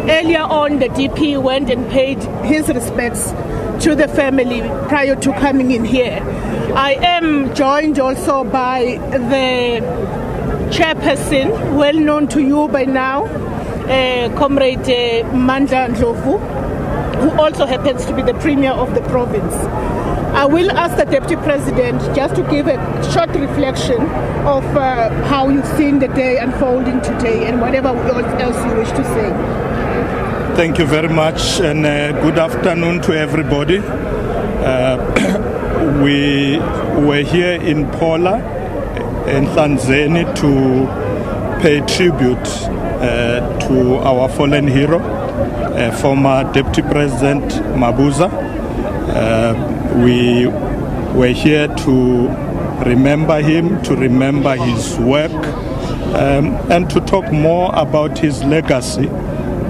Earlier on, the DP went and paid his respects to the family prior to coming in here. I am joined also by the chairperson, well known to you by now, Comrade Mandla Ndlovu, who also happens to be the Premier of the province. I will ask the Deputy President just to give a short reflection of how you've seen the day unfolding today and whatever else you wish to say. Thank you very much, and good afternoon to everybody. We were here in Phola in Tanzania to pay tribute to our fallen hero, former Deputy President Mabuza. We were here to remember him, to remember his work, and to talk more about his legacy,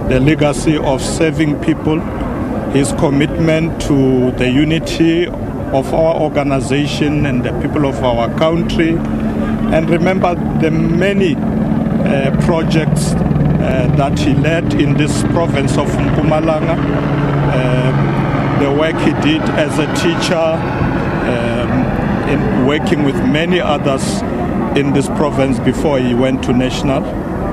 the legacy of serving people, his commitment to the unity of our organization and the people of our country, and remember the many projects that he led in this province of Mpumalanga, the work he did as a teacher, in working with many others in this province before he went to national.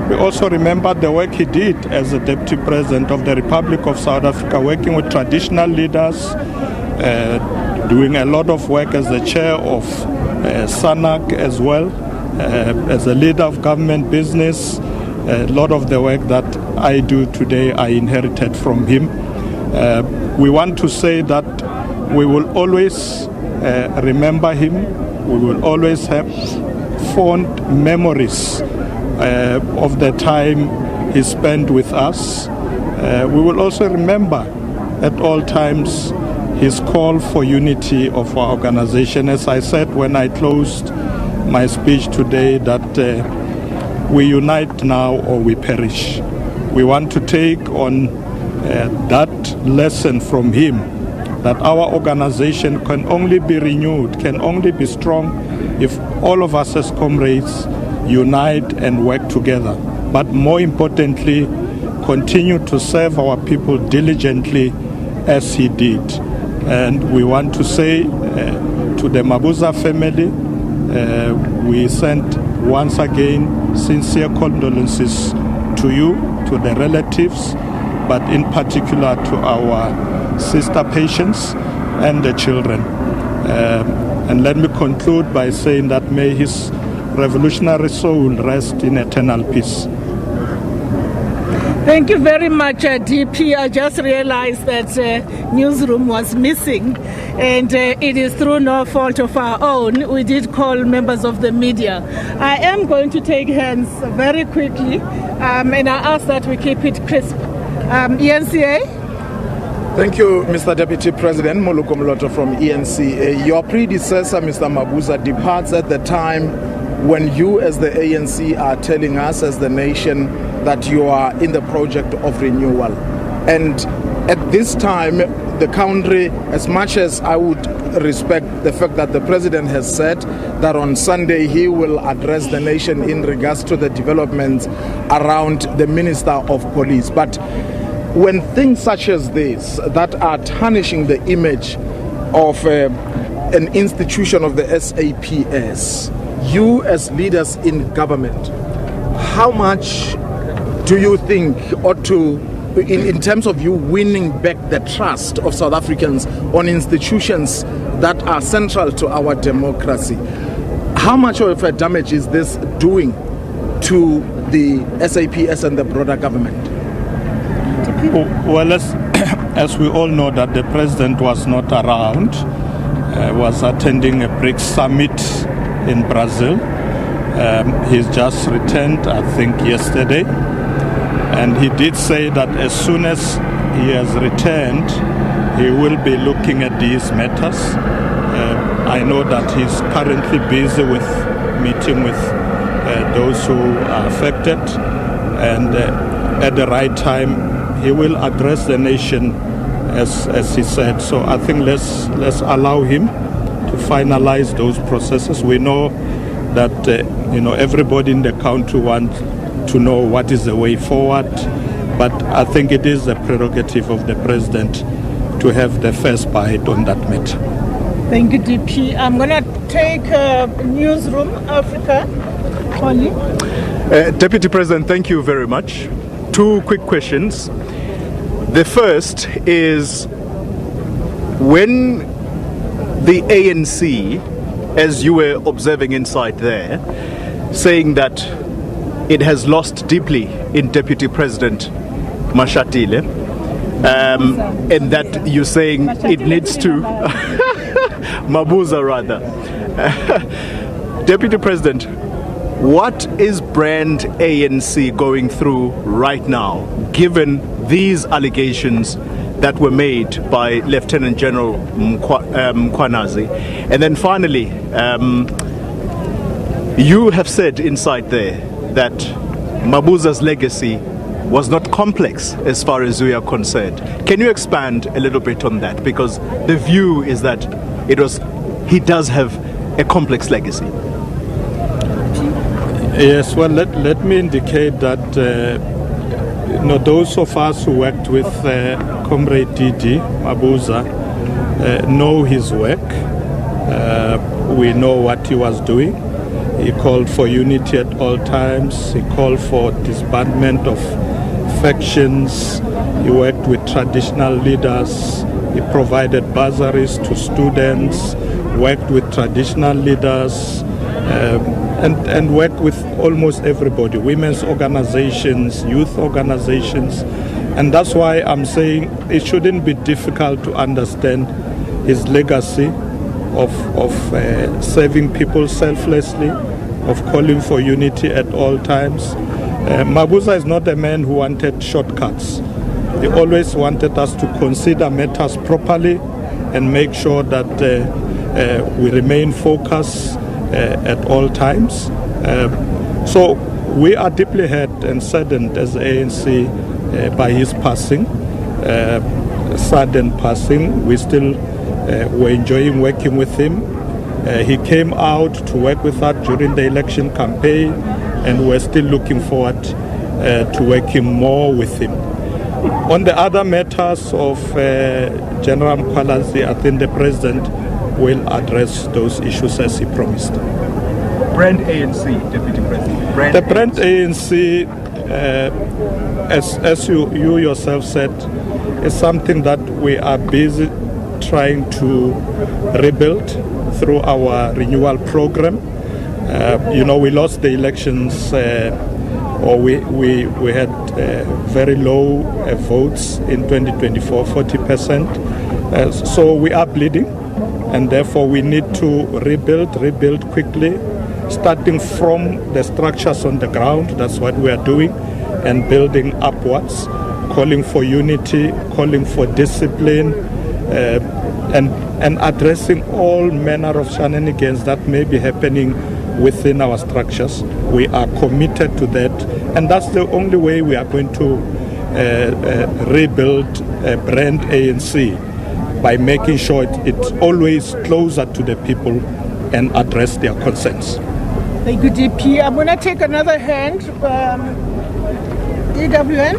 We also remember the work he did as a Deputy President of the Republic of South Africa, working with traditional leaders, doing a lot of work as the chair of SANAC as well, as a leader of government business. A lot of the work that I do today I inherited from him. We want to say that we will always remember him. We will always have fond memories of the time he spent with us. We will also remember at all times his call for unity of our organization. As I said when I closed my speech today, that we unite now or we perish. We want to take on that lesson from him, that our organization can only be renewed, can only be strong if all of us as comrades unite and work together. But more importantly, continue to serve our people diligently as he did. And we want to say to the Mabuza family, we send once again sincere condolences to you, to the relatives, but in particular to our sister patients and the children. And let me conclude by saying that may his revolutionary soul rest in eternal peace. Thank you very much, DP. I just realized that newsroom was missing, and it is through no fault of our own. We did call members of the media. I am going to take hands very quickly, and I ask that we keep it crisp. ENCA? Thank you, Mr. Deputy President. Moluko Mloto from ENCA. Your predecessor, Mr. Mabuza, departs at the time when you as the ANC are telling us as the nation that you are in the project of renewal. And at this time, the country, as much as I would respect the fact that the President has said that on Sunday he will address the nation in regards to the developments around the Minister of Police. But when things such as this that are tarnishing the image of an institution of the SAPS, you as leaders in government, how much do you think ought to, in terms of you winning back the trust of South Africans on institutions that are central to our democracy, how much of a damage is this doing to the SAPS and the broader government? Well, as we all know that the President was not around, was attending a BRICS summit in Brazil. He's just returned, I think, yesterday. And he did say that as soon as he has returned, he will be looking at these matters. I know that he's currently busy with meeting with those who are affected. And at the right time, he will address the nation as he said. So I think let's allow him to finalize those processes. We know that everybody in the country wants to know what is the way forward. But I think it is a prerogative of the president to have the first bite on that matter. Thank you, DP. I'm going to take Newsroom Africa. Holly. Deputy President, thank you very much. Two quick questions. The first is, when the ANC, as you were observing inside there, saying that it has lost deeply in Deputy President Mashatile, and that you're saying it needs to Mabuza rather. Deputy President, what is brand ANC going through right now, given these allegations that were made by Lieutenant General Mkwanazi? And then finally, you have said inside there that Mabuza's legacy was not complex as far as we are concerned. Can you expand a little bit on that? Because the view is that he does have a complex legacy. Yes, well, let me indicate that those of us who worked with Comrade Didi Mabuza know his work. We know what he was doing. He called for unity at all times. He called for disbandment of factions. He worked with traditional leaders. He provided bursaries to students, worked with traditional leaders, and worked with almost everybody, women's organizations, youth organizations. And that's why I'm saying it shouldn't be difficult to understand his legacy of serving people selflessly, of calling for unity at all times. Mabuza is not a man who wanted shortcuts. He always wanted us to consider matters properly and make sure that we remain focused at all times. So we are deeply hurt and saddened as the ANC by his passing, sudden passing. We still were enjoying working with him. He came out to work with us during the election campaign, and we're still looking forward to working more with him. On the other matters of General Mkwanazi, I think the President will address those issues as he promised. Brand ANC, Deputy President. The Brand ANC, as you yourself said, is something that we are busy trying to rebuild through our renewal program. We lost the elections, or we had very low votes in 2024, 40%. So we are bleeding, and therefore we need to rebuild quickly, starting from the structures on the ground. That's what we are doing, and building upwards, calling for unity, calling for discipline, and addressing all manner of shenanigans that may be happening within our structures. We are committed to that, and that's the only way we are going to rebuild brand ANC, by making sure it's always closer to the people and address their concerns. Thank you, DP. I'm going to take another hand. EWN.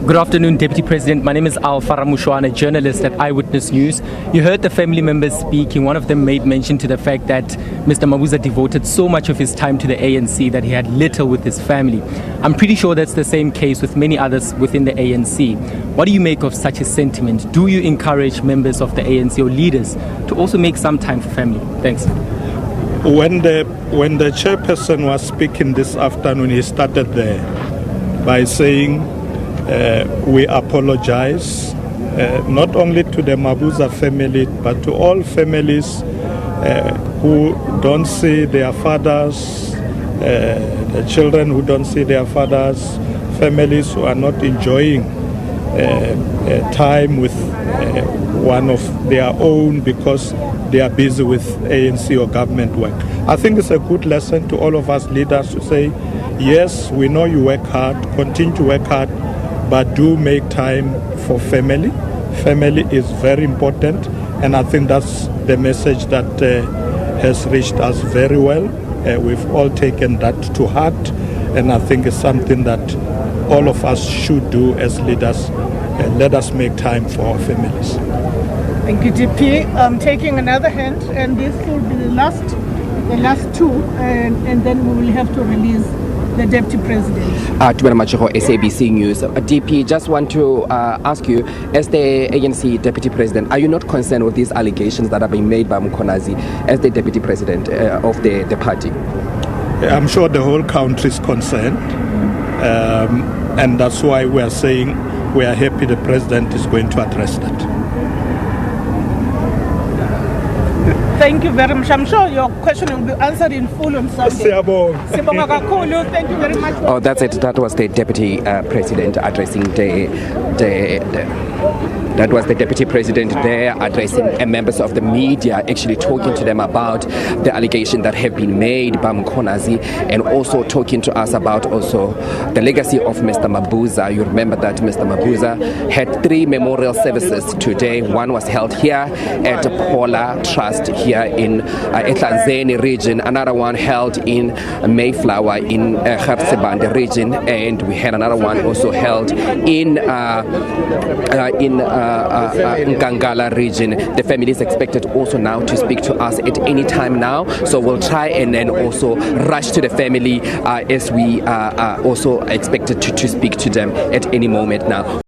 Good afternoon, Deputy President. My name is Al Faramushwan, a journalist at Eyewitness News. You heard the family members speaking. One of them made mention to the fact that Mr. Mabuza devoted so much of his time to the ANC that he had little with his family. I'm pretty sure that's the same case with many others within the ANC. What do you make of such a sentiment? Do you encourage members of the ANC or leaders to also make some time for family? Thanks. When the chairperson was speaking this afternoon, he started there by saying, we apologize not only to the Mabuza family, but to all families who don't see their fathers, the children who don't see their fathers, families who are not enjoying time with one of their own because they are busy with ANC or government work. I think it's a good lesson to all of us leaders to say, yes, we know you work hard, continue to work hard, but do make time for family. Family is very important, and I think that's the message that has reached us very well. We've all taken that to heart, and I think it's something that all of us should do as leaders. Let us make time for our families. Thank you, DP. I'm taking another hand, and this will be the last two, and then we will have to release the Deputy President. Tumela Macheho, SABC News. DP, just want to ask you, as the ANC Deputy President, are you not concerned with these allegations that are being made by Mkhonazi as the Deputy President of the party? I'm sure the whole country is concerned, and that's why we are saying we are happy the President is going to address that. Thank you very much. I'm sure your question will be answered in full on Sunday. Sibonga kakhulu. Thank you very much. Oh, that's it. That was the Deputy President addressing That was the Deputy President there addressing members of the media, actually talking to them about the allegation that have been made by Mkhonazi, and also talking to us about also the legacy of Mr. Mabuza. You remember that Mr. Mabuza had 3 memorial services today. One was held here at Phola Trust here in Etlanzeni region. Another one held in Mayflower in Garsebande region, and we had another one also held in Nkangala region. The family is expected also now to speak to us at any time now, so we'll try and then also rush to the family as we are also expected to speak to them at any moment now.